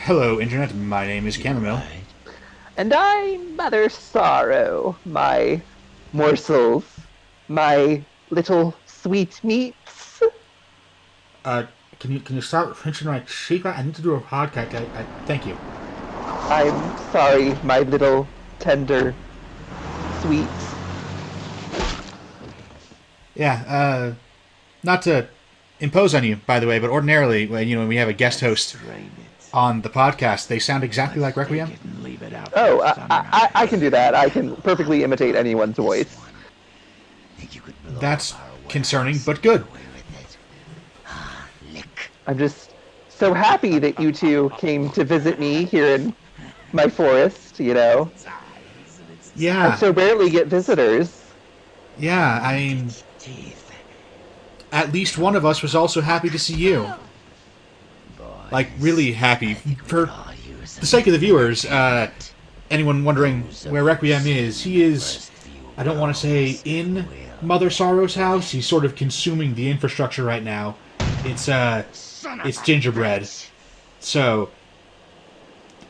Hello, Internet. My name is Chamomile. And I'm Mother Sorrow, my morsels, my little sweet meats. Uh, can you stop pinching my cheek? I need to do a podcast. Thank you. I'm sorry, my little tender sweets. Yeah. Not to impose on you, by the way, but ordinarily, when we have a guest host on the podcast, they sound exactly like Requiem. Oh, I can do that. I can perfectly imitate anyone's voice. That's concerning, but good. I'm just so happy that you two came to visit me here in my forest, I Yeah. so rarely get visitors. Yeah. I mean, at least one of us was also happy to see you. Like, really happy. For the sake of the viewers, anyone wondering where Requiem is, he is, I don't want to say in Mother Sorrow's house. He's sort of consuming the infrastructure right now. It's gingerbread. So,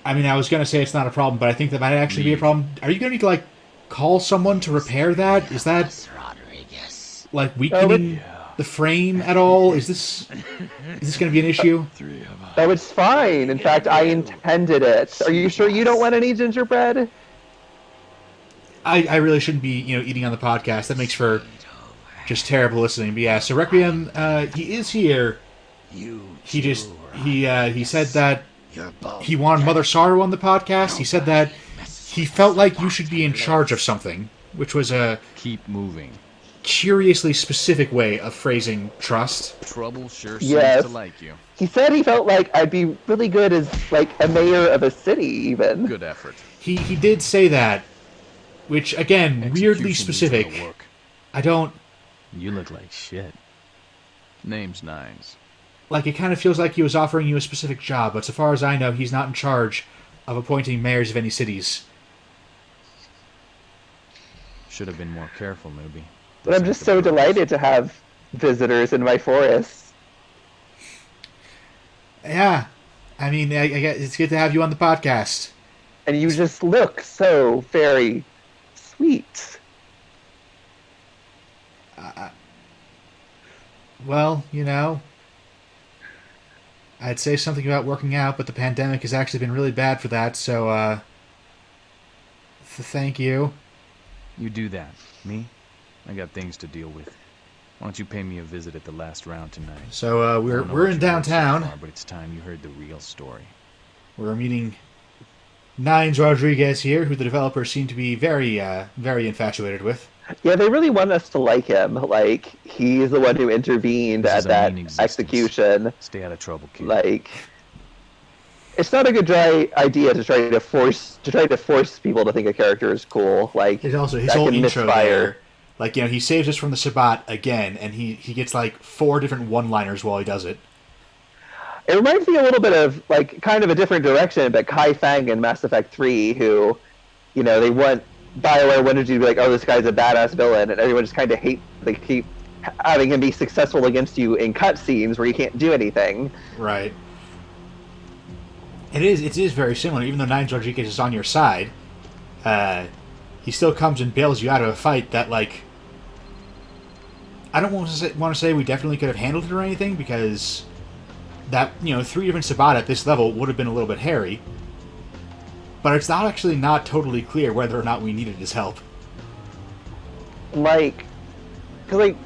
I mean, I was going to say it's not a problem, but I think that might actually be a problem. Are you going to need to, like, call someone to repair that? Is that, like, weakening the frame at all? Is this going to be an issue? Oh, it's fine. In fact, I intended it. Are you sure you don't want any gingerbread? I really shouldn't be, eating on the podcast. That makes for just terrible listening. But yeah, so Requiem, he is here. He said that he wanted Mother Sorrow on the podcast. He said that he felt like you should be in charge of something, which was a keep moving. Curiously specific way of phrasing trust. Trouble sure Yes. seems to like you. He said he felt like I'd be really good as, like, a mayor of a city, even. Good effort. He did say that, which, again, weirdly Execution is specific. gonna work. I don't... You look like shit. Name's Nines. Like, it kind of feels like he was offering you a specific job, but so far as I know, he's not in charge of appointing mayors of any cities. Should have been more careful, newbie. But I'm just so delighted to have visitors in my forest. Yeah. I mean, I guess it's good to have you on the podcast. And you just look so very sweet. Well, I'd say something about working out, but the pandemic has actually been really bad for that, so, thank you. You do that. Me? I got things to deal with. Why don't you pay me a visit at the last round tonight? So, we're in I don't know what you heard so downtown. far, but it's time you heard the real story. We're meeting Nines Rodriguez here, who the developers seem to be very, very infatuated with. Yeah, they really want us to like him. Like, he's the one who intervened This at is a that mean existence. execution. Stay out of trouble, kid. Like, it's not a good idea to try to force people to think a character is cool. Like, There's also his that whole can intro misfire. there. Like, he saves us from the Sabbat again, and he gets, like, 4 different one-liners while he does it. It reminds me a little bit of, like, kind of a different direction, but Kai Fang in Mass Effect 3, who, BioWare wanted you to be like, oh, this guy's a badass villain, and everyone just kind of they keep having him be successful against you in cutscenes where you can't do anything. Right. It is very similar, even though Nines Rodriguez is on your side. He still comes and bails you out of a fight that, like... I don't want to say we definitely could have handled it or anything, because that, 3 different Sabbat at this level would have been a little bit hairy. But it's not totally clear whether or not we needed his help. Like, because, like,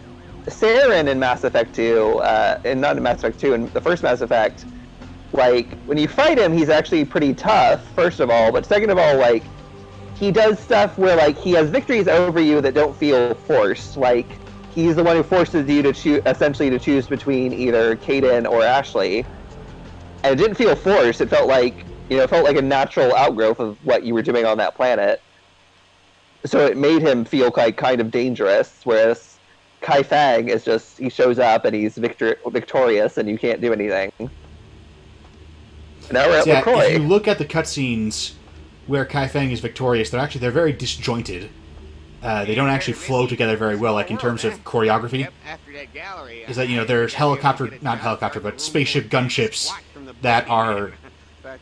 Saren in Mass Effect 2, and not in Mass Effect 2, in the first Mass Effect, like, when you fight him, he's actually pretty tough, first of all, but second of all, like, he does stuff where, like, he has victories over you that don't feel forced. Like, he's the one who forces you to essentially to choose between either Kaden or Ashley. And it didn't feel forced, it felt like, a natural outgrowth of what you were doing on that planet. So it made him feel like kind of dangerous, whereas Kai Fang is just, he shows up and he's victorious and you can't do anything. Now we're at LaCroix. If you look at the cutscenes where Kai Fang is victorious, they're very disjointed. They don't actually flow together very well, like in terms of choreography. Is that, there's not helicopter, but spaceship gunships that are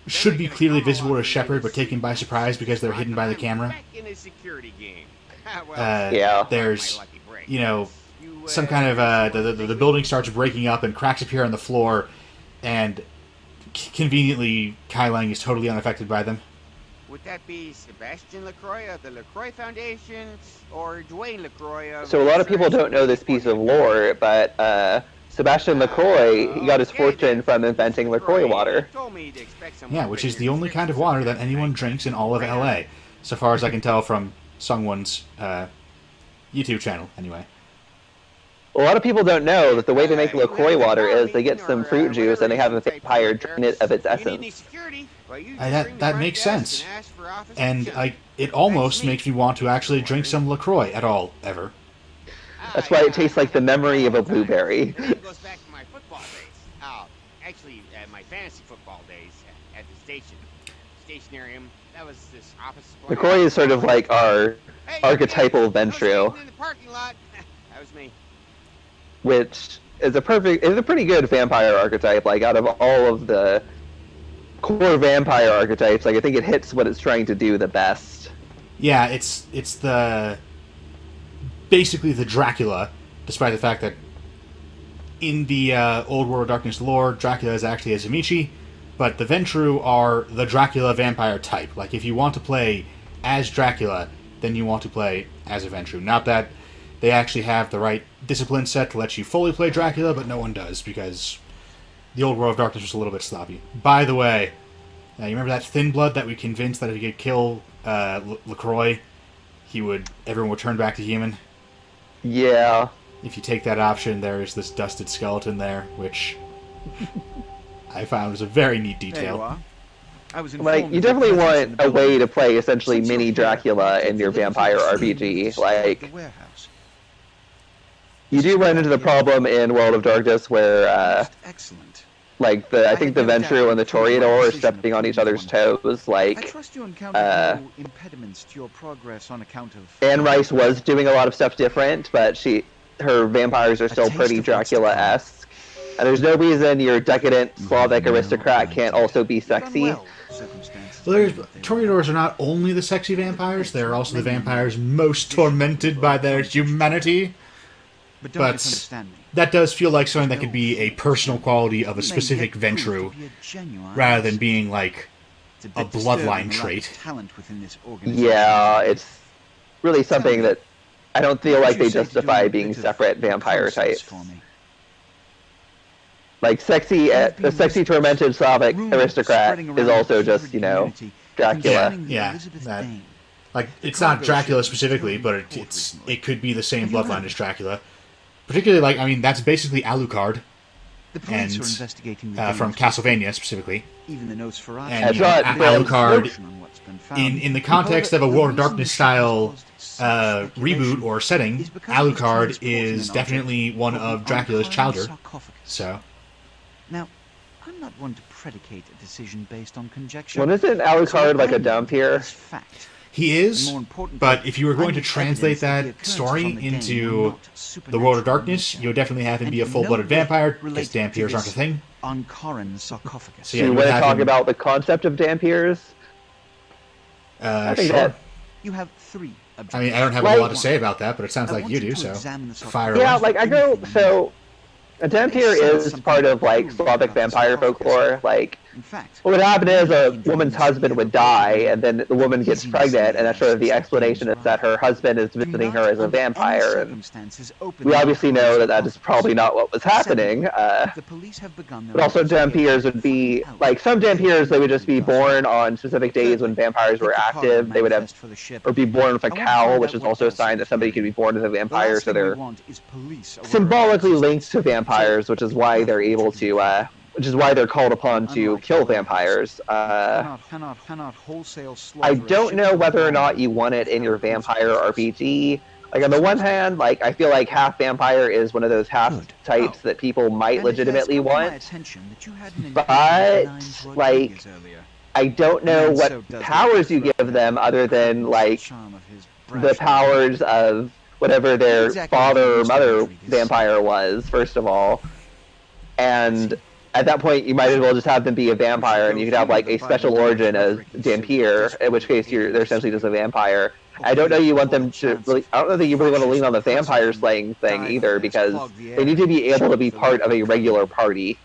should be clearly visible to Shepard, but taken by surprise because they're hidden by the camera. There's, you know, some kind of the building starts breaking up and cracks appear on the floor, and conveniently Kai Lang is totally unaffected by them. Would that be Sebastian LaCroix of the LaCroix Foundation, or Dwayne LaCroix of... So a lot of people don't know this piece of lore, but Sebastian LaCroix, he got his fortune from inventing LaCroix water. Yeah, which is the only kind of water that anyone drinks in all of LA, so far as I can tell from Sungwon's YouTube channel, anyway. A lot of people don't know that the way they make LaCroix water is they get some fruit juice and they have a vampire drain it of its essence. That makes sense. And it almost makes me want to actually drink some LaCroix at all, ever. That's why it tastes like the memory of a blueberry. It goes back to my football days. Actually, my fantasy football days at the stationarium. That was this office supply. LaCroix is sort of like our archetypal Ventrue. In the parking lot. That was me. Which is a pretty good vampire archetype. Like, out of all of the core vampire archetypes, like, I think it hits what it's trying to do the best. Yeah, it's basically the Dracula, despite the fact that in the Old World of Darkness lore, Dracula is actually a Zamichi, but the Ventrue are the Dracula vampire type. Like, if you want to play as Dracula, then you want to play as a Ventrue. Not that they actually have the right discipline set to let you fully play Dracula, but no one does, because the Old World of Darkness was a little bit sloppy. By the way, you remember that Thin Blood that we convinced that if he could kill LaCroix, everyone would turn back to human? Yeah. If you take that option, there is this dusted skeleton there, which I found was a very neat detail. Like, you definitely want a way to play essentially mini Dracula in your vampire RPG. Like, you do run into the problem in World of Darkness where, like, I think the Ventrue and the Toreador are stepping on each other's toes. Like, Anne Rice was doing a lot of stuff different, but her vampires are still pretty Dracula-esque. And there's no reason your decadent Slavic aristocrat can't also be sexy. Well, Toreadors are not only the sexy vampires, they're also the vampires most tormented by their humanity. But that does feel like something that could be a personal quality of a specific Ventrue, rather than being like a bloodline trait. Yeah, it's really something that I don't feel like they justify being separate vampire types. Like, the sexy tormented Slavic aristocrat is also just, you know, Dracula. Yeah. Like, it's not Dracula specifically, but it could be the same bloodline as Dracula. Particularly, like, I mean, that's basically Alucard, and from Castlevania specifically. And Alucard, in the context of a World of Darkness style reboot or setting, Alucard is definitely one of Dracula's children. So. Now, I'm not one to predicate a decision based on conjecture. Well, isn't Alucard like a Dhampir? He is, but if you were going to translate that story into the World of Darkness, you would definitely have him be a full-blooded vampire, because Dhampirs aren't a thing. So you want to talk about the concept of Dhampirs? Sure. You have 3 objectives. I mean, I don't have a lot to say about that, but it sounds like you do, so fire away. Yeah, like, a Dhampir is part of, like, Slavic vampire folklore. Like, what would happen is a woman's husband would die, and then the woman gets pregnant, and that's sort of the explanation is that her husband is visiting her as a vampire. And we obviously know that is probably not what was happening. But also Dhampirs would be, like, some Dhampirs, they would just be born on specific days when vampires were active. They would have, or be born with a cowl, which is also a sign that somebody could be born as a vampire, so they're symbolically linked to vampires, which is why they're able to, which is why they're called upon to kill vampires. I don't know whether or not you want it in your vampire RPG. Like, on the one hand, like, I feel like half vampire is one of those half types that people might legitimately want. But, like, I don't know what powers you give them other than, like, the powers of whatever their father or mother vampire was, first of all. And at that point, you might as well just have them be a vampire, and you could have like a special origin as Dampier, in which case they're essentially just a vampire. I don't know you want them to really. I don't know that you really want to lean on the vampire slaying thing either, because they need to be able to be part of a regular party.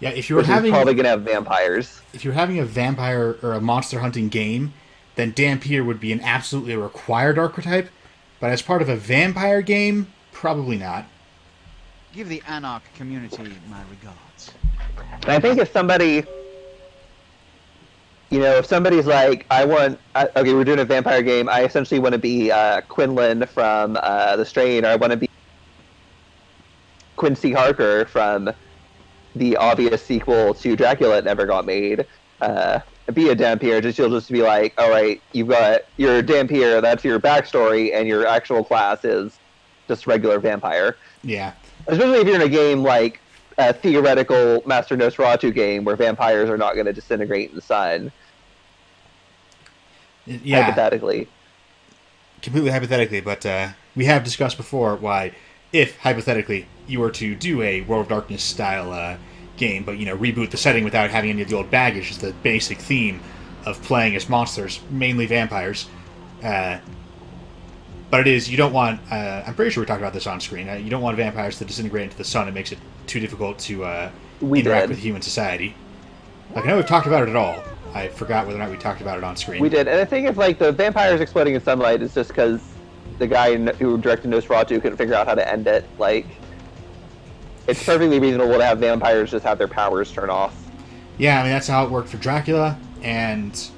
Yeah, if you were probably gonna have vampires. If you're having a vampire or a monster hunting game, then Dampier would be an absolutely required archetype. But as part of a vampire game, probably not. Give the Anarch community my regards. And I think if somebody, if somebody's like, okay, we're doing a vampire game, I essentially want to be Quinlan from The Strain, or I want to be Quincy Harker from the obvious sequel to Dracula that never got made, be a Dampier, you'll just be like, all right, you've got your Dampier, that's your backstory, and your actual class is just regular vampire. Yeah. Especially if you're in a game like a theoretical Master Nosferatu game where vampires are not going to disintegrate in the sun. Yeah. Hypothetically. Completely hypothetically, but we have discussed before why, if, hypothetically, you were to do a World of Darkness style game, but, reboot the setting without having any of the old baggage, just the basic theme of playing as monsters, mainly vampires. But it is, you don't want, I'm pretty sure we talked about this on screen, you don't want vampires to disintegrate into the sun. It makes it too difficult to interact with human society. Like, I know we've talked about it at all. I forgot whether or not we talked about it on screen. We did, and I think if, the vampires exploding in sunlight is just because the guy who directed Nosferatu couldn't figure out how to end it. It's perfectly reasonable to have vampires just have their powers turn off. Yeah, I mean, that's how it worked for Dracula, and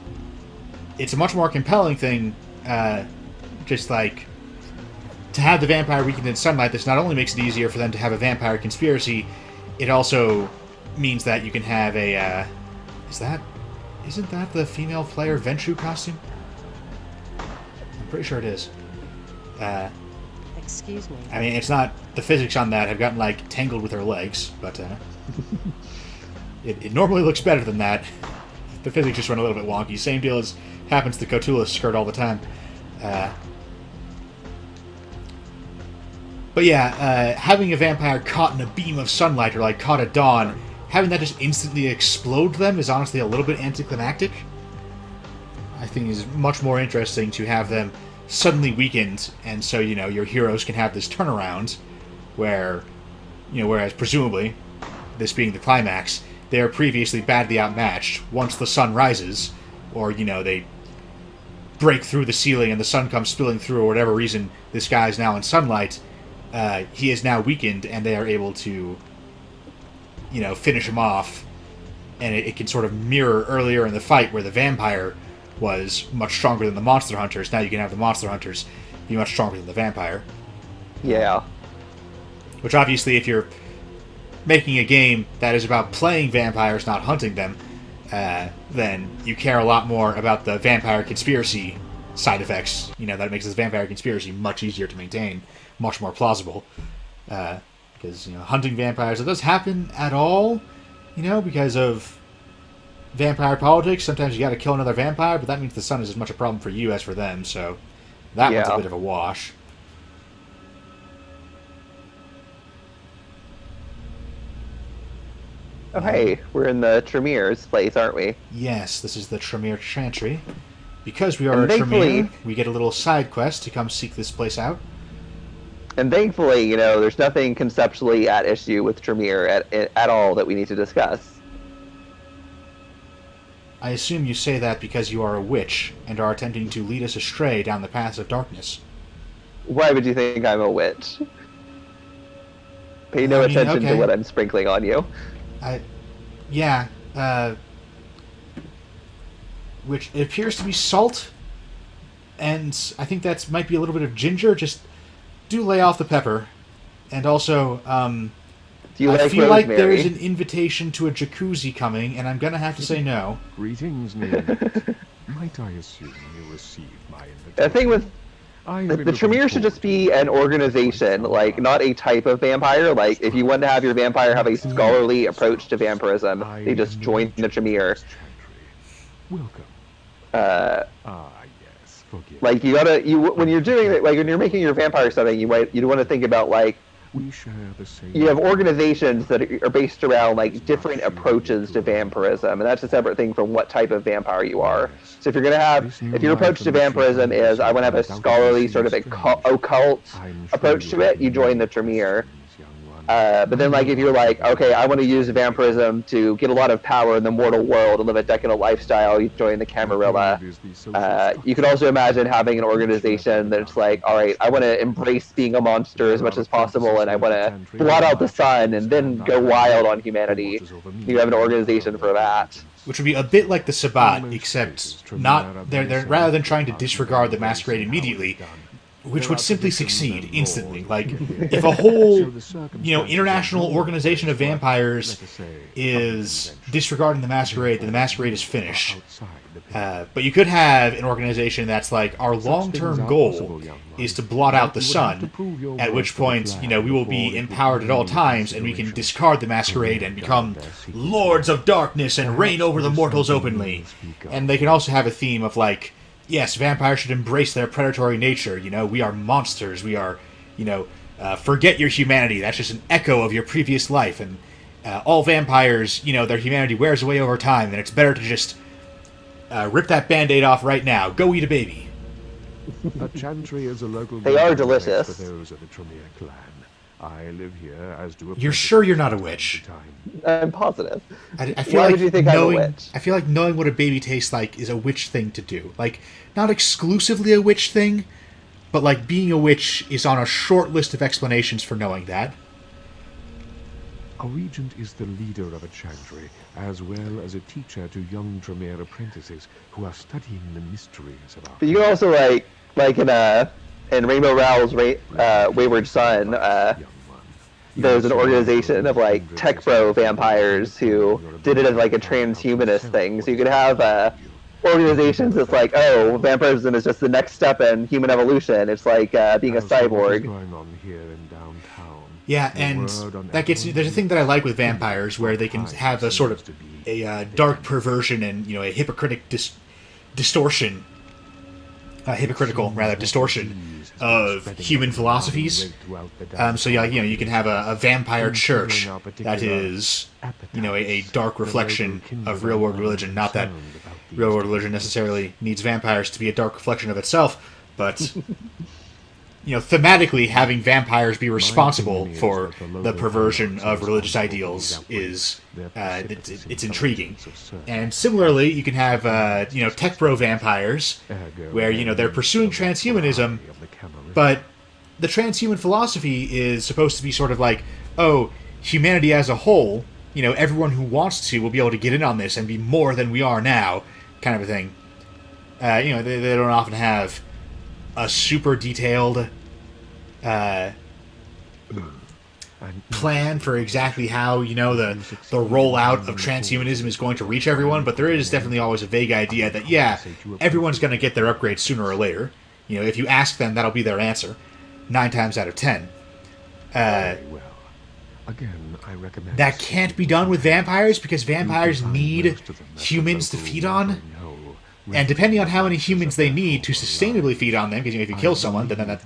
it's a much more compelling thing, just to have the vampire weakened in sunlight. This not only makes it easier for them to have a vampire conspiracy, it also means that you can have a, isn't that the female player Ventrue costume? I'm pretty sure it is. Excuse me. I mean, it's not, the physics on that have gotten, tangled with her legs, but, it normally looks better than that. The physics just run a little bit wonky. Same deal as happens to Cthulhu's skirt all the time. But yeah, having a vampire caught in a beam of sunlight, or caught at dawn, having that just instantly explode them is honestly a little bit anticlimactic. I think is much more interesting to have them suddenly weakened, and so, your heroes can have this turnaround where, whereas presumably, this being the climax, they are previously badly outmatched. Once the sun rises, or, they break through the ceiling and the sun comes spilling through, or whatever reason this guy is now in sunlight, he is now weakened, and they are able to, finish him off. And it can sort of mirror earlier in the fight where the vampire was much stronger than the monster hunters. Now you can have the monster hunters be much stronger than the vampire. Yeah. Which obviously, if you're making a game that is about playing vampires, not hunting them, then you care a lot more about the vampire conspiracy side effects. That makes this vampire conspiracy much easier to maintain, much more plausible. Because, hunting vampires, it does happen at all, because of vampire politics. Sometimes you gotta kill another vampire, but that means the sun is as much a problem for you as for them, so that one's a bit of a wash. Oh, hey, we're in the Tremere's place, aren't we? Yes, this is the Tremere Chantry. Because we are a Tremere, we get a little side quest to come seek this place out. And thankfully, there's nothing conceptually at issue with Tremere at all that we need to discuss. I assume you say that because you are a witch and are attempting to lead us astray down the paths of darkness. Why would you think I'm a witch? Pay no attention to what I'm sprinkling on you. Which it appears to be salt, and I think that might be a little bit of ginger. Just do lay off the pepper. And also, I feel like there is an invitation to a jacuzzi coming, and I'm gonna have to say no. Greetings, Neil. Might I assume you received my invitation? The thing with the Tremere should just be an organization, not a type of vampire. If you want to have your vampire have a scholarly approach to vampirism, they just join the Tremere. Welcome. Yes, forgive. When you're doing it, when you're making your vampire setting, you want to think about We share the same. you have organizations that are based around like different approaches to vampirism, and that's a separate thing from what type of vampire you are. So if you're gonna have, if your approach to vampirism is I want to have a scholarly sort of occult approach to it, you join the Tremere. But then, like, if you're like, okay, I want to use vampirism to get a lot of power in the mortal world and live a decadent lifestyle, you join the Camarilla. You could also imagine having an organization that's like, all right, I want to embrace being a monster as much as possible, and I want to blot out the sun and then go wild on humanity. You have an organization for that. Which would be a bit like the Sabbat, except not they're rather than trying to disregard the masquerade immediately, which would simply succeed instantly. Like, if a whole, international organization of vampires is disregarding the masquerade, then the masquerade is finished. But you could have an organization that's like, our long-term goal is to blot out the sun, at which point, we will be empowered at all times, and we can discard the masquerade and become lords of darkness and reign over the mortals openly. And they can also have a theme of, like, yes, vampires should embrace their predatory nature. We are monsters. We are, forget your humanity. That's just an echo of your previous life. And all vampires, their humanity wears away over time. And it's better to just rip that Band-Aid off right now. Go eat a baby. A chantry is a local. They are delicious. For those of the Tremere clan. I live here, as do. You're sure you're not a witch? I'm positive. I feel Why like would you think I'm a witch? I feel like knowing what a baby tastes like is a witch thing to do. Like, not exclusively a witch thing, but like being a witch is on a short list of explanations for knowing that. A regent is the leader of a chantry, as well as a teacher to young Tremere apprentices who are studying the mysteries of our. But you can also like in Rainbow Rowell's Wayward Son. There's an organization of like tech bro vampires who did it as like a transhumanist thing. So you could have organizations that's like, oh, vampirism is just the next step in human evolution. It's like being a cyborg. Yeah, and that gets there's a thing that I like with vampires where they can have a sort of a dark perversion and a hypocritical distortion of human philosophies. So yeah, you can have a vampire church that is, a dark reflection of real world religion. Not that real world religion necessarily needs vampires to be a dark reflection of itself, but thematically having vampires be responsible for the perversion of religious ideals is it's intriguing. And similarly, you can have tech bro vampires where they're pursuing transhumanism, but the transhuman philosophy is supposed to be sort of like, oh, humanity as a whole, everyone who wants to will be able to get in on this and be more than we are now, kind of a thing. They don't often have a super detailed plan for exactly how the rollout of transhumanism is going to reach everyone, but there is definitely always a vague idea that everyone's going to get their upgrade sooner or later. If you ask them, that'll be their answer 9 times out of 10. Again, I recommend that can't be done with vampires because vampires need humans to feed on. And depending on how many humans they need to sustainably feed on them, because if you kill someone, then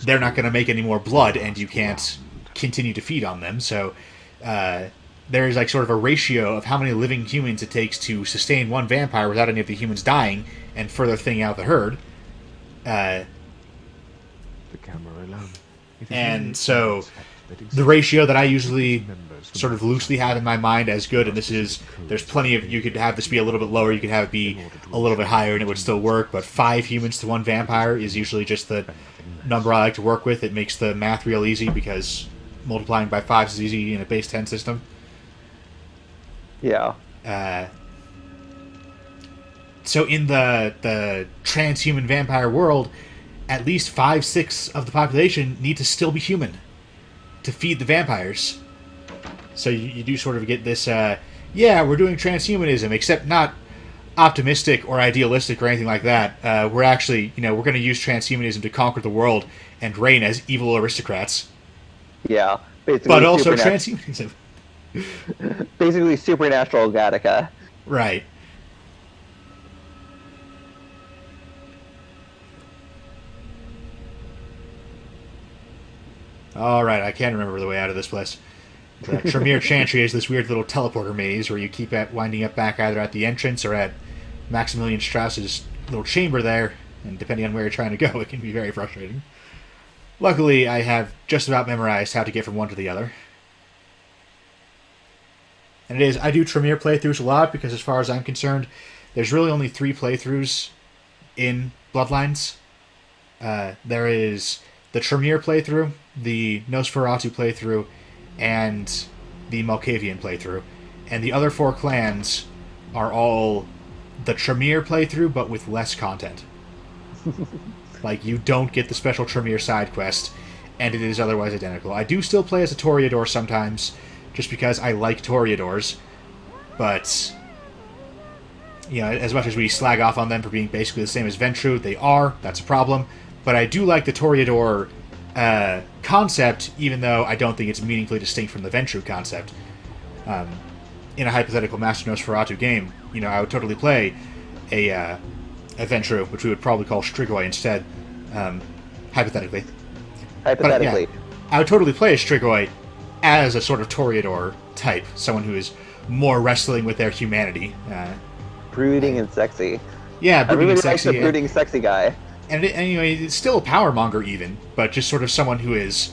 they're not going to make any more blood, and you can't continue to feed on them. So there is like sort of a ratio of how many living humans it takes to sustain one vampire without any of the humans dying and further thinning out the herd. And so the ratio that I usually sort of loosely have in my mind as good, and there's plenty of, you could have this be a little bit lower, you could have it be a little bit higher and it would still work, but 5 humans to 1 vampire is usually just the number I like to work with. It makes the math real easy because multiplying by 5 is easy in a base 10 system. Yeah. So in the transhuman vampire world, at least 5/6 of the population need to still be human to feed the vampires. So you do sort of get this, we're doing transhumanism, except not optimistic or idealistic or anything like that. We're actually, we're going to use transhumanism to conquer the world and reign as evil aristocrats. Yeah, basically. But also transhumanism. Basically supernatural Gattaca. Right. Alright, I can't remember the way out of this place. The Tremere Chantry is this weird little teleporter maze where you keep winding up back either at the entrance or at Maximilian Strauss's little chamber there, and depending on where you're trying to go, it can be very frustrating. Luckily, I have just about memorized how to get from one to the other. And I do Tremere playthroughs a lot because as far as I'm concerned, there's really only 3 playthroughs in Bloodlines. There is the Tremere playthrough, the Nosferatu playthrough, and the Malkavian playthrough. And the other 4 clans are all the Tremere playthrough, but with less content. Like, you don't get the special Tremere side quest, and it is otherwise identical. I do still play as a Toreador sometimes, just because I like Toreadors, but, you know, as much as we slag off on them for being basically the same as Ventrue, they are, that's a problem, but I do like the Toreador concept, even though I don't think it's meaningfully distinct from the Ventrue concept. In a hypothetical Master Nosferatu game, you know, I would totally play a Ventrue, which we would probably call Strigoi instead, hypothetically. Hypothetically. But, yeah, I would totally play a Strigoi as a sort of Toreador type, someone who is more wrestling with their humanity. Brooding and sexy. Yeah, brooding really and sexy. Like the brooding sexy guy. And anyway, it's still a power monger even, but just sort of someone who is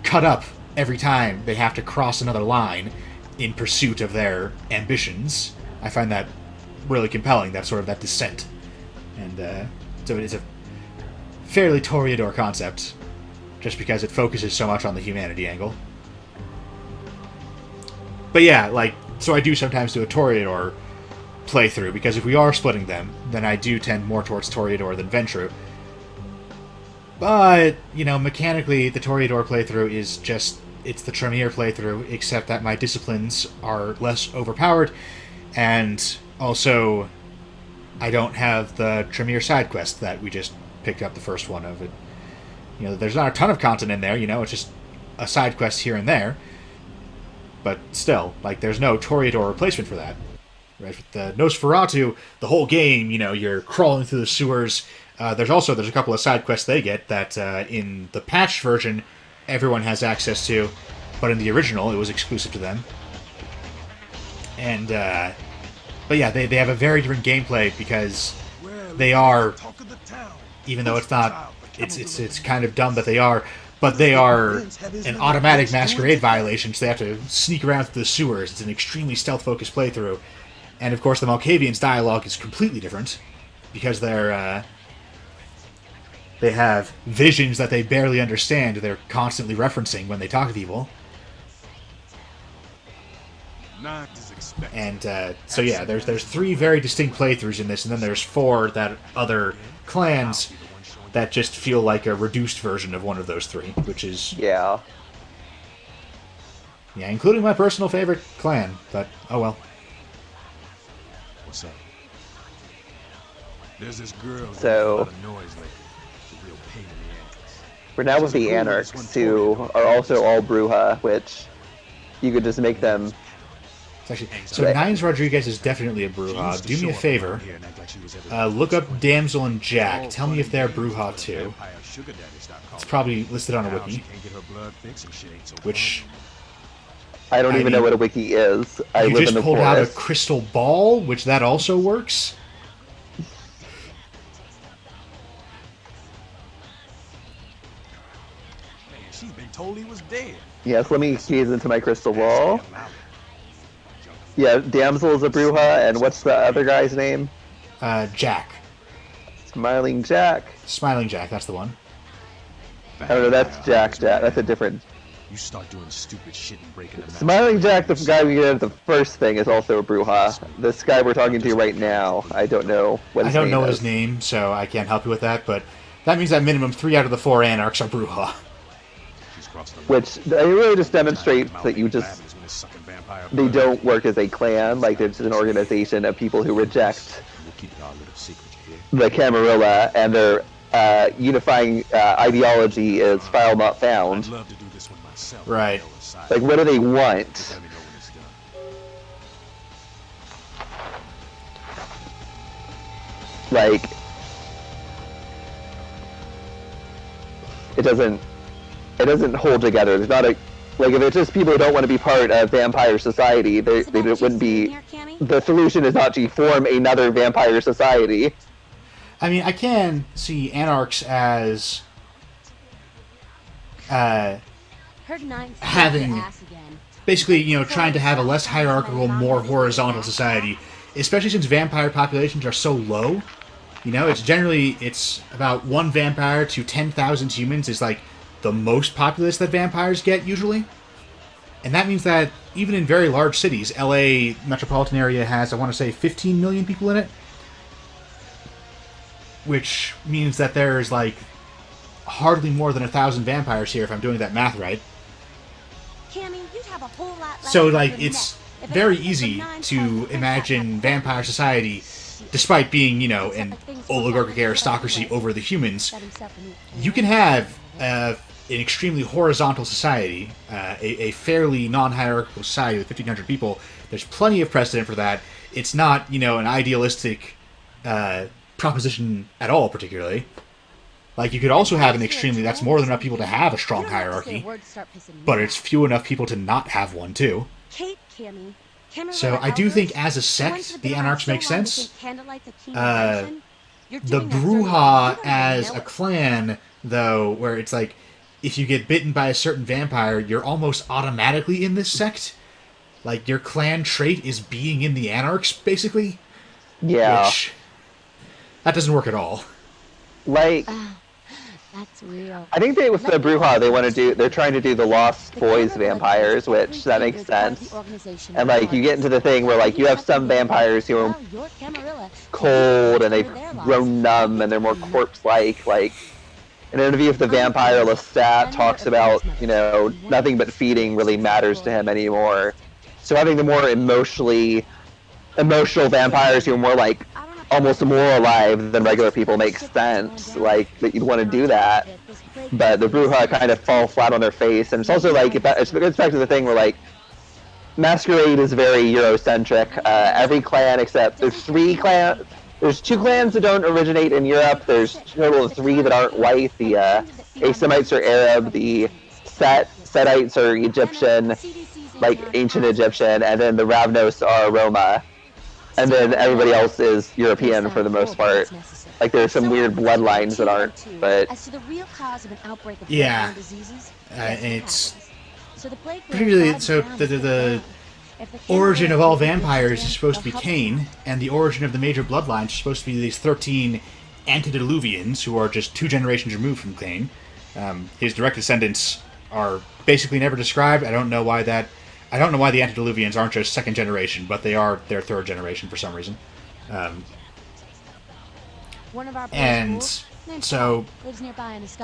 cut up every time they have to cross another line in pursuit of their ambitions. I find that really compelling, that sort of that descent. And so it is a fairly Toreador concept, just because it focuses so much on the humanity angle. But yeah, like, so I do sometimes do a Toreador playthrough, because if we are splitting them, then I do tend more towards Toreador than Ventrue. But, you know, mechanically, the Toreador playthrough is just, it's the Tremere playthrough, except that my disciplines are less overpowered, and also I don't have the Tremere side quest that we just picked up the first one of. It, you know, there's not a ton of content in there, you know, it's just a side quest here and there, but still, like, there's no Toreador replacement for that. Right, with the Nosferatu, the whole game, you know, you're crawling through the sewers. There's a couple of side quests they get that in the patched version everyone has access to, but in the original it was exclusive to them. And but yeah, they have a very different gameplay because they are, even though it's not, it's kind of dumb that they are, but they are an automatic masquerade violation, so they have to sneak around through the sewers. It's an extremely stealth-focused playthrough. And of course, the Malkavians' dialogue is completely different, because they have visions that they barely understand. They're constantly referencing when they talk to people. And so yeah, there's 3 very distinct playthroughs in this, and then there's 4 that other clans that just feel like a reduced version of one of those 3, which is yeah, including my personal favorite clan. But oh well. What's up? There's this girl. So we're now with the Anarchs, who are also all Brujah, which you could just make them. Actually, so Nines Rodriguez is definitely a Brujah. Do me a favor. Look up Damsel and Jack. Tell me if they're Brujah too. It's probably listed on a wiki. Which I don't even know what a wiki is. I you live just in the pulled forest. out a crystal ball, which that also works. She's been told he was dead. Yes, let me gaze into my crystal ball. Yeah, Damsel is a Brujah, and what's the other guy's name? Jack. Smiling Jack. Smiling Jack, that's the one. I don't know, that's Jack. That's a different. You start doing stupid shit and breaking the Smiling Jack, the guy we get at the first thing, is also a Brujah. This guy we're talking to right now, I don't know what his name is. I don't know his name, so I can't help you with that, but that means that minimum 3 out of the 4 Anarchs are Brujah. Which it really just demonstrates that they don't work as a clan, like they're just an organization of people who reject the Camarilla, and their unifying ideology is file not found. Right. Like, what do they want? Like, it doesn't it doesn't hold together. There's not a like if it's just people who don't want to be part of vampire society, they wouldn't be. The solution is not to form another vampire society. I mean, I can see anarchs as having basically, trying to have a less hierarchical, more horizontal society, especially since vampire populations are so low. It's about 1 vampire to 10,000 humans is like the most populous that vampires get usually. And that means that even in very large cities, LA metropolitan area has, I want to say, 15 million people in it. Which means that there's like hardly more than 1,000 vampires here if I'm doing that math right. So like it's very easy to imagine vampire society, despite being, an oligarchic aristocracy over the humans. You can have an extremely horizontal society, a fairly non-hierarchical society with 1,500 people. There's plenty of precedent for that. It's not, an idealistic proposition at all, particularly. Like, you could also have an extremely, that's more than enough people to have a strong hierarchy, but it's few enough people to not have one, too. So I do think, as a sect, the Anarchs make sense. The Brujah as a clan, though, where it's like, if you get bitten by a certain vampire, you're almost automatically in this sect. Like, your clan trait is being in the Anarchs, basically. Yeah. Which, that doesn't work at all. Like, that's real. I think with the Brujah, they're trying to do the Lost Boys vampires, which that makes sense. And like, you get into the thing where like, you have some vampires who are cold and they've grown numb and they're more corpse-like. Like, in an interview with the vampire, Lestat talks about, nothing but feeding really matters to him anymore. So having the more emotional vampires who are more like, almost more alive than regular people makes sense, like, that you'd want to do that. But the Brujah kind of fall flat on their face, and it's also like, it gets back to the thing where, like, Masquerade is very Eurocentric. Every clan except, there's 2 clans that don't originate in Europe, there's a total of 3 that aren't white. The Asamites are Arab, the Setites are Egyptian, like, ancient Egyptian, and then the Ravnos are Roma. And then everybody else is European for the most part. Like, there's some weird bloodlines that aren't, but... Yeah. It's... Particularly, so the origin of all vampires is supposed to be Cain, and the origin of the major bloodlines is supposed to be these 13 antediluvians, who are just 2 generations removed from Cain. His direct descendants are basically never described. I don't know why the antediluvians aren't just 2nd generation, but they are their 3rd generation for some reason. And so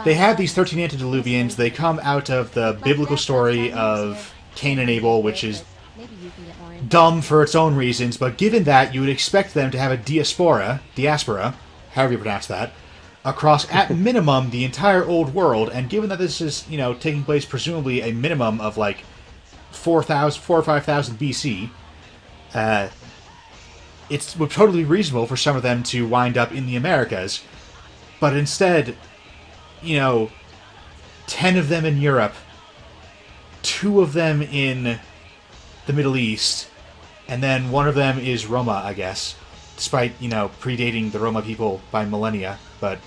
they have these 13 antediluvians. They come out of the biblical story of Cain and Abel, which is dumb for its own reasons, but given that, you would expect them to have a diaspora, however you pronounce that, across, at minimum, the entire old world. And given that this is, taking place presumably a minimum of, like, 4,000 or 5,000 BC, it's totally reasonable for some of them to wind up in the Americas, but instead, 10 of them in Europe, 2 of them in the Middle East, and then 1 of them is Roma, I guess, despite, predating the Roma people by millennia, but...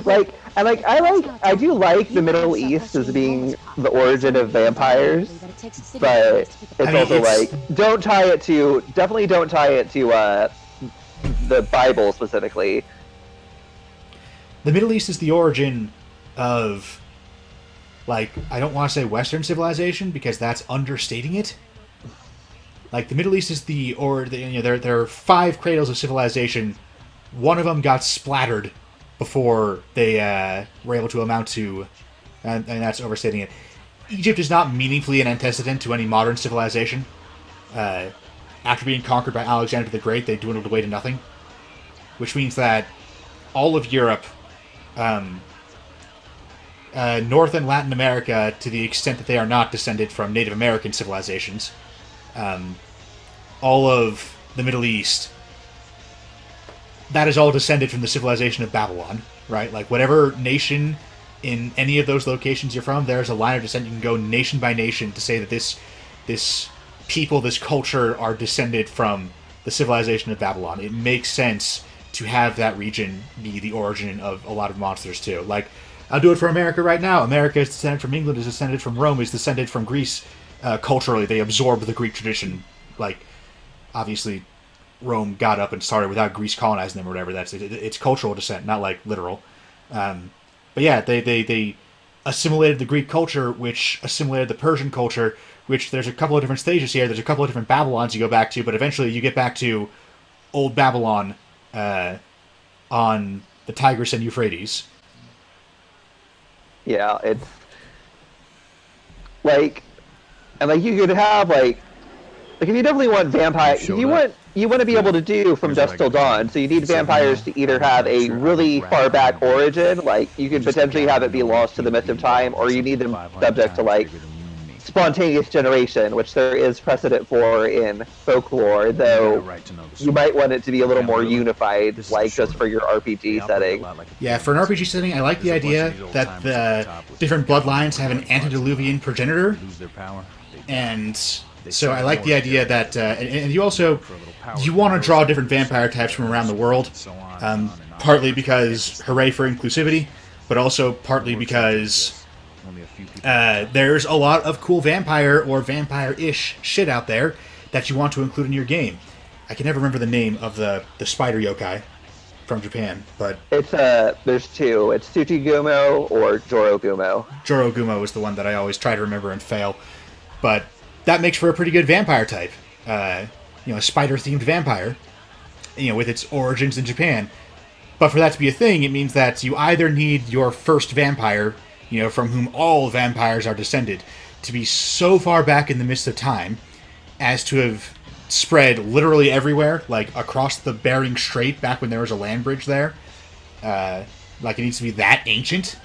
I do like the Middle East as being the origin of vampires, but definitely don't tie it to the Bible specifically. The Middle East is the origin of, like, I don't want to say Western civilization, because that's understating it. Like, the Middle East is there are 5 cradles of civilization. One of them got splattered before they were able to amount to, and that's overstating it. Egypt is not meaningfully an antecedent to any modern civilization. After being conquered by Alexander the Great, they dwindled away to nothing. Which means that all of Europe, North and Latin America, to the extent that they are not descended from Native American civilizations, all of the Middle East, that is all descended from the civilization of Babylon, right? Like, whatever nation in any of those locations you're from, there's a line of descent. You can go nation by nation to say that this people, this culture, are descended from the civilization of Babylon. It makes sense to have that region be the origin of a lot of monsters too. Like, I'll do it for America right now. America is descended from England, is descended from Rome, is descended from Greece. Culturally, they absorbed the Greek tradition. Like, obviously, Rome got up and started without Greece colonizing them or whatever. It's cultural descent, not like literal. But yeah, they assimilated the Greek culture, which assimilated the Persian culture, which there's a couple of different stages here. There's a couple of different Babylons you go back to, but eventually you get back to old Babylon on the Tigris and Euphrates. Yeah, it's like, and like you could have like if you definitely want vampire, you want to be able to do from dusk till dawn. So you need vampires to either have a really far back origin, like you could potentially have it be lost to the mist of time, or you need them subject to like spontaneous generation, which there is precedent for in folklore, though you might want it to be a little more unified, like just for your RPG setting. Yeah, for an RPG setting, I like the idea that the different bloodlines have an antediluvian progenitor, and so I like the idea that, and you also, you want to draw different vampire types from around the world, partly because, hooray for inclusivity, but also partly because there's a lot of cool vampire or vampire-ish shit out there that you want to include in your game. I can never remember the name of the spider yokai from Japan, but it's there's two. It's Tsuchigumo or Jorogumo. Jorogumo is the one that I always try to remember and fail, but that makes for a pretty good vampire type. A spider-themed vampire, with its origins in Japan. But for that to be a thing, it means that you either need your first vampire, from whom all vampires are descended, to be so far back in the mist of time as to have spread literally everywhere, like across the Bering Strait back when there was a land bridge there. Like it needs to be that ancient.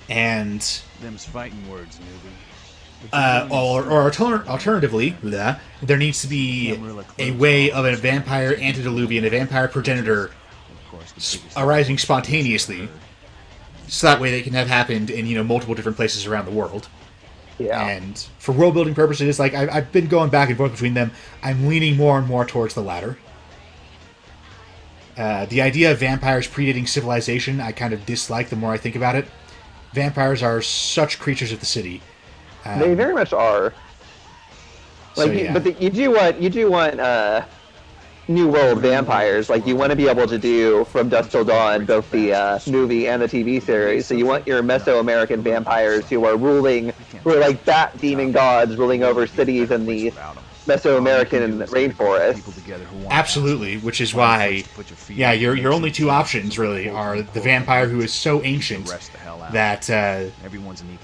And them's fighting words, newbie. Alternatively, there needs to be a way of a vampire antediluvian, a vampire progenitor arising spontaneously, so that way they can have happened in multiple different places around the world. Yeah. And for world building purposes, like I've been going back and forth between them. I'm leaning more and more towards the latter. The idea of vampires predating civilization, I kind of dislike the more I think about it. Vampires are such creatures of the city. They very much are. Like, so, yeah. But you do want New World vampires. Like you want to be able to do from dusk till dawn, both the movie and the TV series. So you want your Mesoamerican vampires who are like bat demon gods ruling over cities in the Mesoamerican rainforest. Absolutely, which is why, your only two options really are the vampire who is so ancient that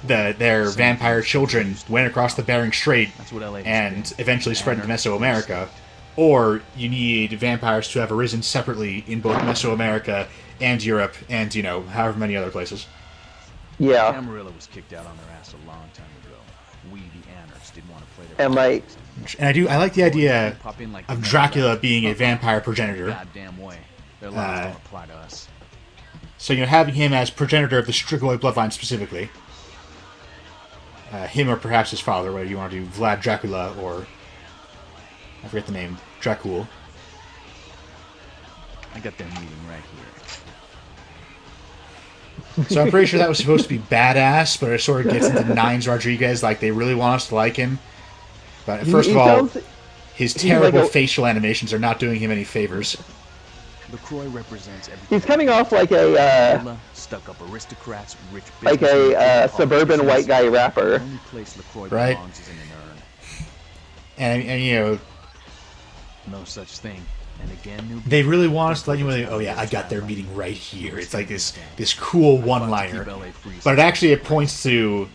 their vampire children went across the Bering Strait and eventually spread into Mesoamerica, or you need vampires to have arisen separately in both Mesoamerica and Europe and, however many other places. Yeah. Amarillo was kicked out on their ass a long time ago. We, the anarchs, didn't want to play their And I like the idea of Dracula being a vampire progenitor. Goddamn way. Their laws don't apply to us. So, having him as progenitor of the Strigoi bloodline specifically. Him or perhaps his father, whether you want to do Vlad Dracula or... I forget the name. Dracul. I got their meeting right here. So I'm pretty sure that was supposed to be badass, but it sort of gets into Nines Rodriguez, like they really want us to like him. But first of all, his terrible facial animations are not doing him any favors. LaCroix represents everything. He's coming off like a stuck-up aristocrats, rich like a suburban white guy rapper. The only place LaCroix right? belongs is in an urn. And no such thing. And again, they really want us to let you know, oh yeah, I got their meeting right here. It's like this cool one-liner. But it points to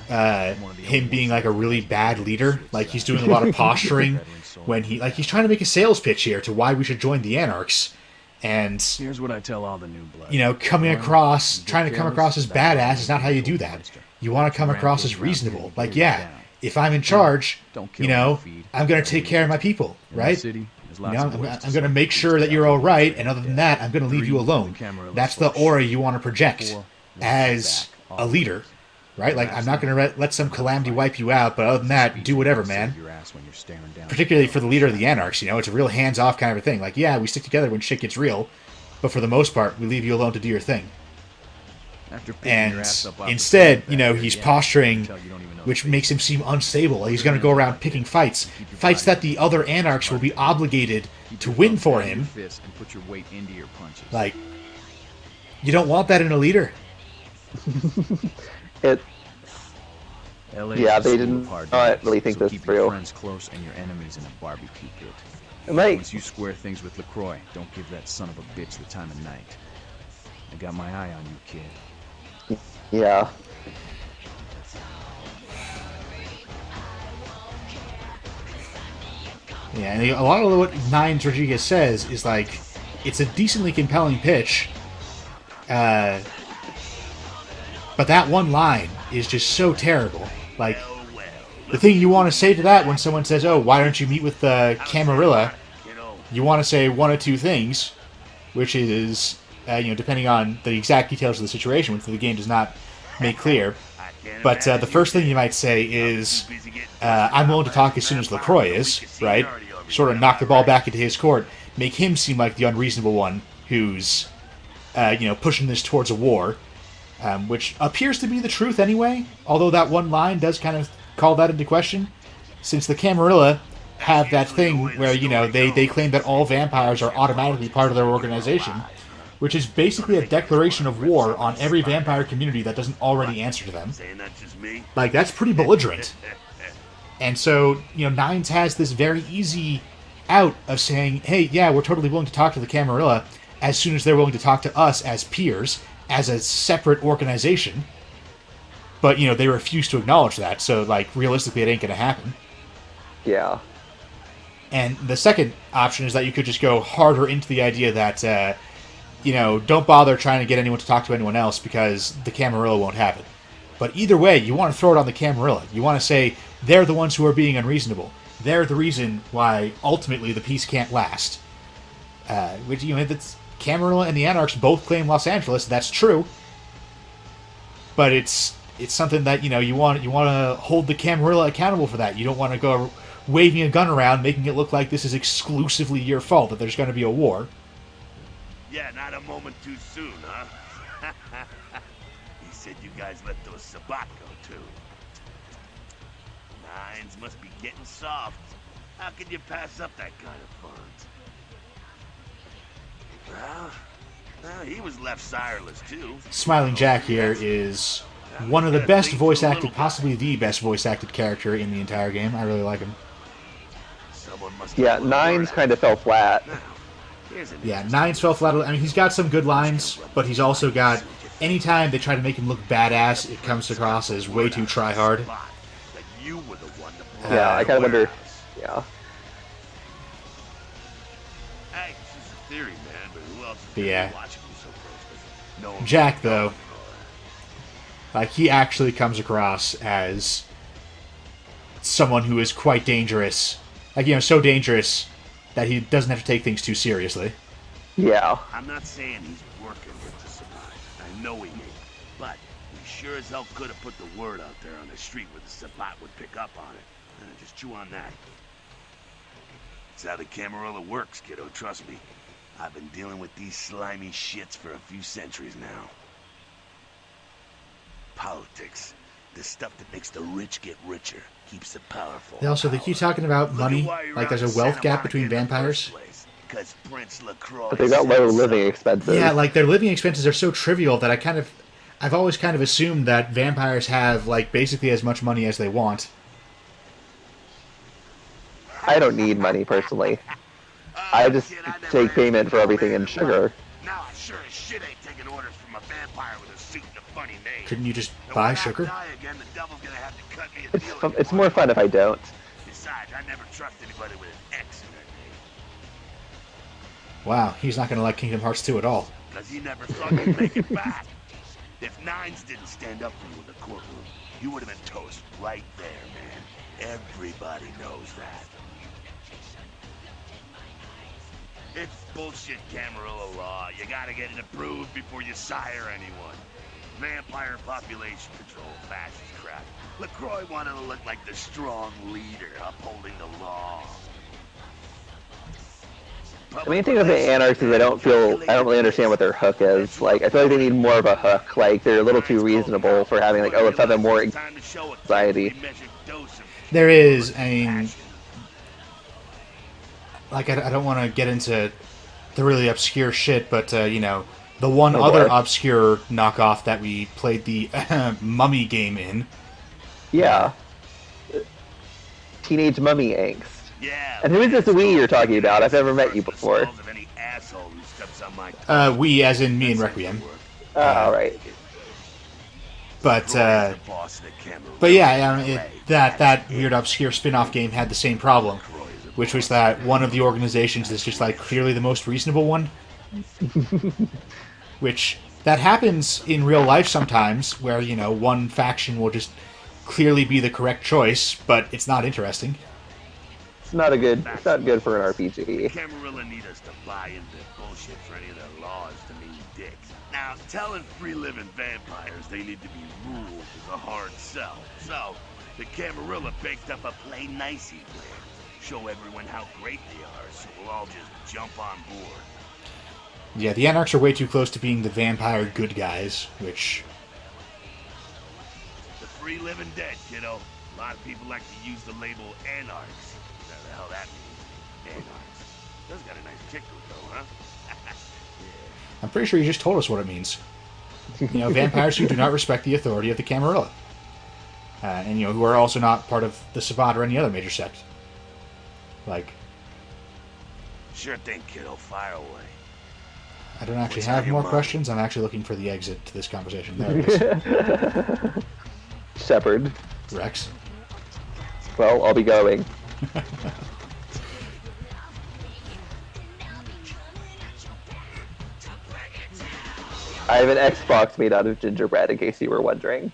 him being like a really bad leader. Like he's doing a lot of posturing when he's trying to make a sales pitch here to why we should join the Anarchs. And here's what I tell all the new blood. trying to come across as badass is not how you do that. You want to come across as reasonable. Like, yeah, if I'm in charge, I'm going to take care of my people, right? There's You lots know, of ways I'm going to make sure that you're all right, and other than that, I'm going to leave you alone. That's the aura you want to project as a leader, right? Like, I'm not going to let some calamity wipe you out, but other than that, do whatever, man. Particularly for the leader of the Anarchs, you know, it's a real hands-off kind of a thing. Like, yeah, we stick together when shit gets real, but for the most part, we leave you alone to do your thing. And instead, you know, he's posturing, which makes him seem unstable. Like he's going to go around picking fights that the other Anarchs will be obligated to win for him. Like, you don't want that in a leader. Yeah, they didn't really think this through. Friends close and your enemies in a barbecue pit. Like, Once you square things with LaCroix, don't give that son of a bitch the time of night. I got my eye on you, kid. yeah. Yeah, and a lot of what Nines Rodriguez says is like, it's a decently compelling pitch, but that one line is just so terrible. Like, the thing you want to say to that when someone says, oh, why don't you meet with Camarilla, you want to say one of two things, which is, you know, depending on the exact details of the situation, which the game does not make clear. But the first thing you might say is, I'm willing to talk as soon as LaCroix is, right? Sort of knock the ball back into his court, make him seem like the unreasonable one who's, you know, pushing this towards a war, which appears to be the truth anyway, although that one line does kind of call that into question, since the Camarilla have that thing where, you know, they claim that all vampires are automatically part of their organization, which is basically a declaration of war on every vampire community that doesn't already answer to them. Like, that's pretty belligerent. And so, you know, Nines has this very easy out of saying, hey, yeah, we're totally willing to talk to the Camarilla as soon as they're willing to talk to us as peers, as a separate organization. But, you know, they refuse to acknowledge that, so, like, realistically, it ain't gonna happen. Yeah. And the second option is that you could just go harder into the idea that, you know, don't bother trying to get anyone to talk to anyone else because the Camarilla won't have it. But either way, you want to throw it on the Camarilla. You want to say, they're the ones who are being unreasonable. They're the reason why, ultimately, the peace can't last. Which, you know, that's, Camarilla and the Anarchs both claim Los Angeles, that's true. But it's something that, you know, you want to hold the Camarilla accountable for that. You don't want to go waving a gun around, making it look like this is exclusively your fault, that there's going to be a war. Yeah, not a moment too soon, huh? He said you guys let those Sabat go, too. Nines must be getting soft. How can you pass up that kind of fun? Well, he was left sireless, too. Smiling Jack here is one of the best voice acted, possibly the best voice acted character in the entire game. I really like him. Yeah, Nines kind of fell flat. Yeah, Nines fell flat. I mean, he's got some good lines, but he's also got, anytime they try to make him look badass, it comes across as way too try-hard. Yeah, I kind of wonder, yeah. But yeah. Jack, though, like, he actually comes across as someone who is quite dangerous. Like, you know, so dangerous that he doesn't have to take things too seriously. Yeah. I'm not saying he's working with the Sabat. I know he ain't. But he sure as hell could have put the word out there on the street where the Sabat would pick up on it. Just chew on that. It's how the Camarilla works, kiddo, trust me. I've been dealing with these slimy shits for a few centuries now. Politics. The stuff that makes the rich get richer, keeps the powerful. They keep talking about money, like there's a wealth gap between vampires. But they've got low living expenses. Yeah, like their living expenses are so trivial that I've always kind of assumed that vampires have, like, basically as much money as they want. I don't need money, personally. I just take payment for everything in sugar. Now I sure as shit ain't taking orders from a vampire with a suit and a funny name. Couldn't you just buy sugar? It's more fun if I don't. Besides, I never trust anybody with an X in their name. Wow, he's not going to like Kingdom Hearts 2 at all. Because he never thought you'd make it back. If Nines didn't stand up for you in the courtroom, you would have been toast right there, man. Everybody knows that. It's bullshit Camarilla law. You gotta get it approved before you sire anyone. Vampire population control, fascist crap. LaCroix wanted to look like the strong leader upholding the law. The main thing with the Anarchs is I don't really understand what their hook is. Like, I feel like they need more of a hook. Like, they're a little too reasonable for having, like, oh, let's have them more anxiety. There is, I mean, like, I don't want to get into the really obscure shit, but, you know, the one other obscure knockoff that we played the Mummy game in. Yeah. Teenage Mummy Angst. Yeah. And who is this we you're talking about? I've never met you before. We, as in me and Requiem. Right. But yeah, that weird obscure spin-off game had the same problem, which was that one of the organizations is just like clearly the most reasonable one. Which that happens in real life sometimes, where, you know, one faction will just clearly be the correct choice, but it's not interesting. It's not good for an RPG. Camarilla need us to buy into bullshit for any of their laws to mean dicks. Now, telling free-living vampires they need to be ruled is a hard sell. So, the Camarilla baked up a play nicey plan. Show everyone how great they are, so we'll all just jump on board. Yeah, the Anarchs are way too close to being the vampire good guys, which... The free living dead, kiddo. A lot of people like to use the label Anarchs. Whatever the hell that means. Anarchs. That's got a nice kick to it, though, huh? Yeah. I'm pretty sure you just told us what it means. You know, vampires who do not respect the authority of the Camarilla. And, you know, who are also not part of the Sabbat or any other major sect. Like... Sure thing, kiddo. Fire away. I don't actually have more questions. I'm actually looking for the exit to this conversation. There it is. Shepard. Rex. Well, I'll be going. I have an Xbox made out of gingerbread, in case you were wondering.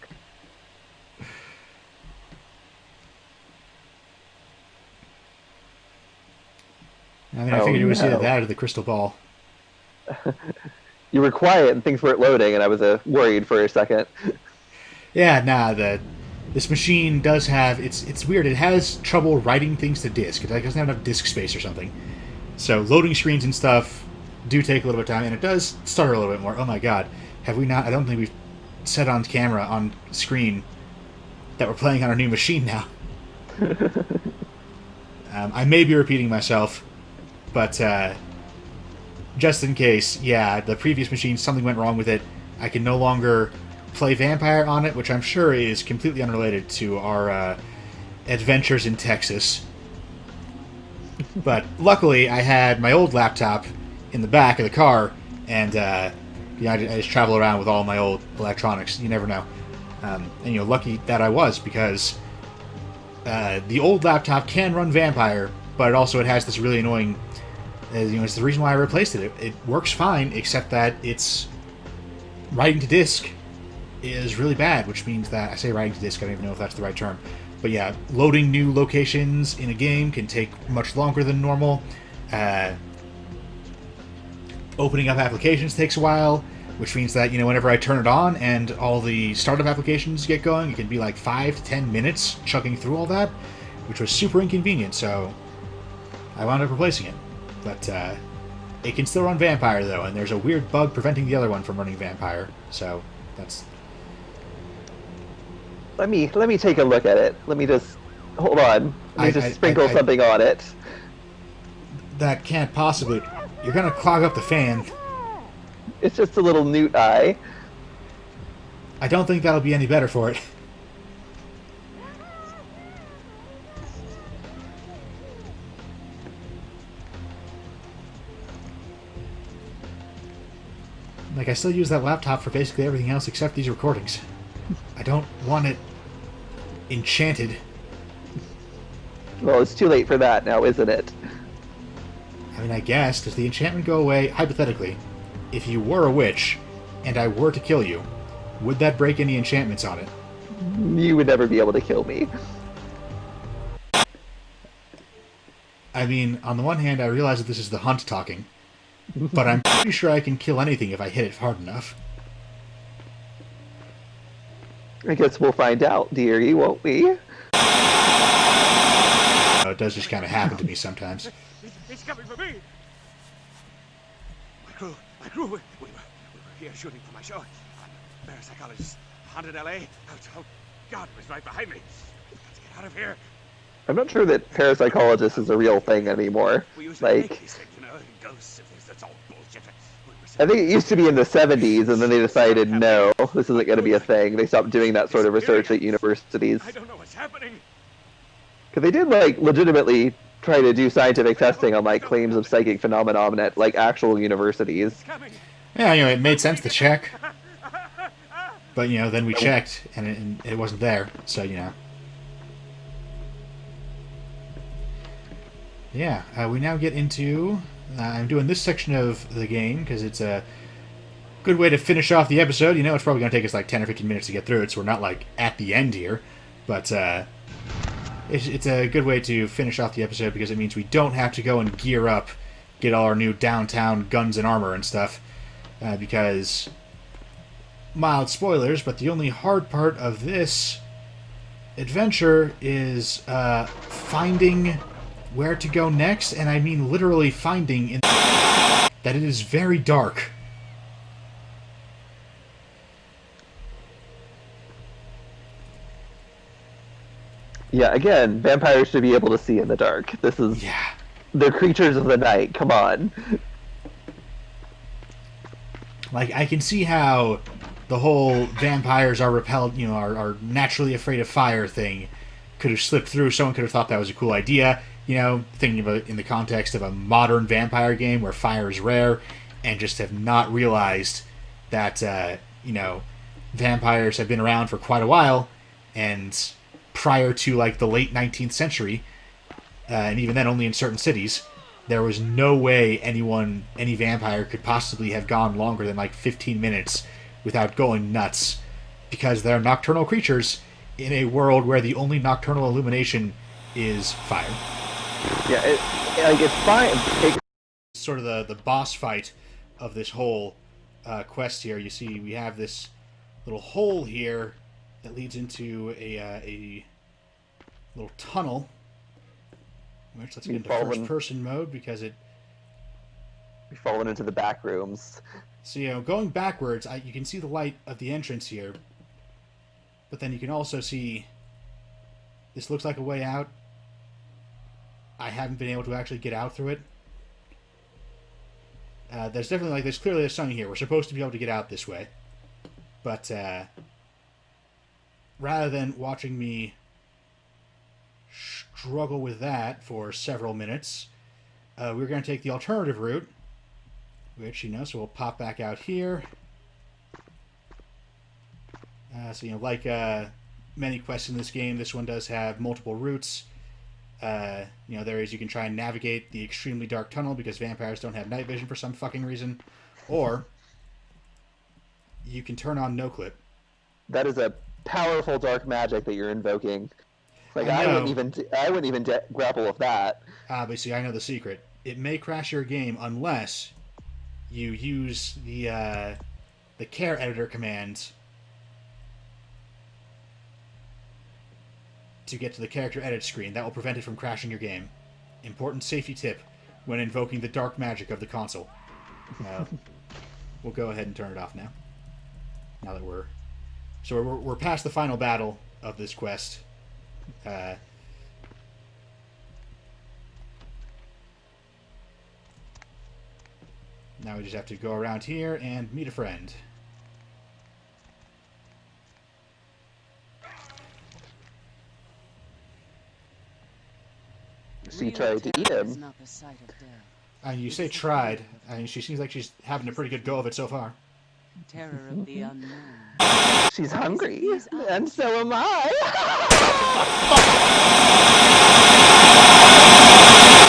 I mean, I figured you would see that out of the crystal ball. You were quiet and things weren't loading, and I was worried for a second. Yeah, nah, this machine does have... It's weird. It has trouble writing things to disk. It doesn't have enough disk space or something. So loading screens and stuff do take a little bit of time, and it does stutter a little bit more. Oh my god. Have we not... I don't think we've said on camera, on screen, that we're playing on our new machine now. I may be repeating myself, but... just in case, yeah, the previous machine, something went wrong with it. I can no longer play Vampire on it, which I'm sure is completely unrelated to our adventures in Texas. But luckily, I had my old laptop in the back of the car, and you know, I just travel around with all my old electronics. You never know. And, you know, lucky that I was, because the old laptop can run Vampire, but it has this really annoying... you know, it's the reason why I replaced it. It works fine, except that its writing to disk is really bad, which means that... I say writing to disk, I don't even know if that's the right term. But yeah, loading new locations in a game can take much longer than normal. Opening up applications takes a while, which means that, you know, whenever I turn it on and all the startup applications get going, it can be like 5 to 10 minutes chugging through all that, which was super inconvenient, so I wound up replacing it. But it can still run Vampire, though, and there's a weird bug preventing the other one from running Vampire. So that's... Let me take a look at it. Let me just... Hold on. Let me just sprinkle something on it. That can't possibly... You're going to clog up the fan. It's just a little newt eye. I don't think that'll be any better for it. Like, I still use that laptop for basically everything else except these recordings. I don't want it enchanted. Well, it's too late for that now, isn't it? I mean, I guess, does the enchantment go away, hypothetically, if you were a witch, and I were to kill you, would that break any enchantments on it? You would never be able to kill me. I mean, on the one hand, I realize that this is the hunt talking, but I'm pretty sure I can kill anything if I hit it hard enough. I guess we'll find out, dearie, won't we? It does just kind of happen to me sometimes. He's coming for me! My crew, we were here shooting for my show. I'm a parapsychologist, haunted LA. Oh, God, it was right behind me. I've got to get out of here. I'm not sure that parapsychologist is a real thing anymore. We usually make Like, these things, you know, ghosts and things, that's all bullshit. I think it used to be in the 70s, and then they decided, no, this isn't going to be a thing. They stopped doing that sort of research at universities. I don't know what's happening. Because they did, like, legitimately try to do scientific testing on, like, claims of psychic phenomenon at, like, actual universities. Yeah, you know, it made sense to check. But, you know, then we checked, and it wasn't there, so, you know. Yeah, we now get into... I'm doing this section of the game because it's a good way to finish off the episode. You know, it's probably going to take us like 10 or 15 minutes to get through it, so we're not like at the end here. But it's a good way to finish off the episode because it means we don't have to go and gear up, get all our new downtown guns and armor and stuff. Because, mild spoilers, but the only hard part of this adventure is finding where to go next, and I mean literally finding that it is very dark. Yeah, again, vampires should be able to see in the dark. This is... Yeah. They're creatures of the night, come on. Like, I can see how the whole vampires are repelled, you know, are naturally afraid of fire thing could have slipped through. Someone could have thought that was a cool idea. You know, thinking of it in the context of a modern vampire game where fire is rare, and just have not realized that, you know, vampires have been around for quite a while, and prior to, like, the late 19th century, and even then only in certain cities, there was no way any vampire could possibly have gone longer than, like, 15 minutes without going nuts, because they're nocturnal creatures in a world where the only nocturnal illumination is fire. Yeah, it's fine. Sort of the boss fight of this whole quest here. You see, we have this little hole here that leads into a little tunnel. Which let's get into first-person mode because it. We've fallen into the back rooms. So you know, going backwards, you can see the light of the entrance here, but then you can also see. This looks like a way out. I haven't been able to actually get out through it. There's definitely, like, there's clearly a sign here. We're supposed to be able to get out this way. But, rather than watching me struggle with that for several minutes, we're going to take the alternative route, which, you know, so we'll pop back out here. So, you know, like many quests in this game, this one does have multiple routes. You know, you can try and navigate the extremely dark tunnel because vampires don't have night vision for some fucking reason, or you can turn on no clip. That is a powerful dark magic that you're invoking. Like, I wouldn't even grapple with that. Obviously, I know the secret. It may crash your game unless you use the care editor command to get to the character edit screen. That will prevent it from crashing your game. Important safety tip when invoking the dark magic of the console. We'll go ahead and turn it off now. Now that we're past the final battle of this quest. Now we just have to go around here and meet a friend. She tried to eat him. You say tried. I mean, she seems like she's having a pretty good go of it so far. Terror of the unknown. She's hungry, and so am I.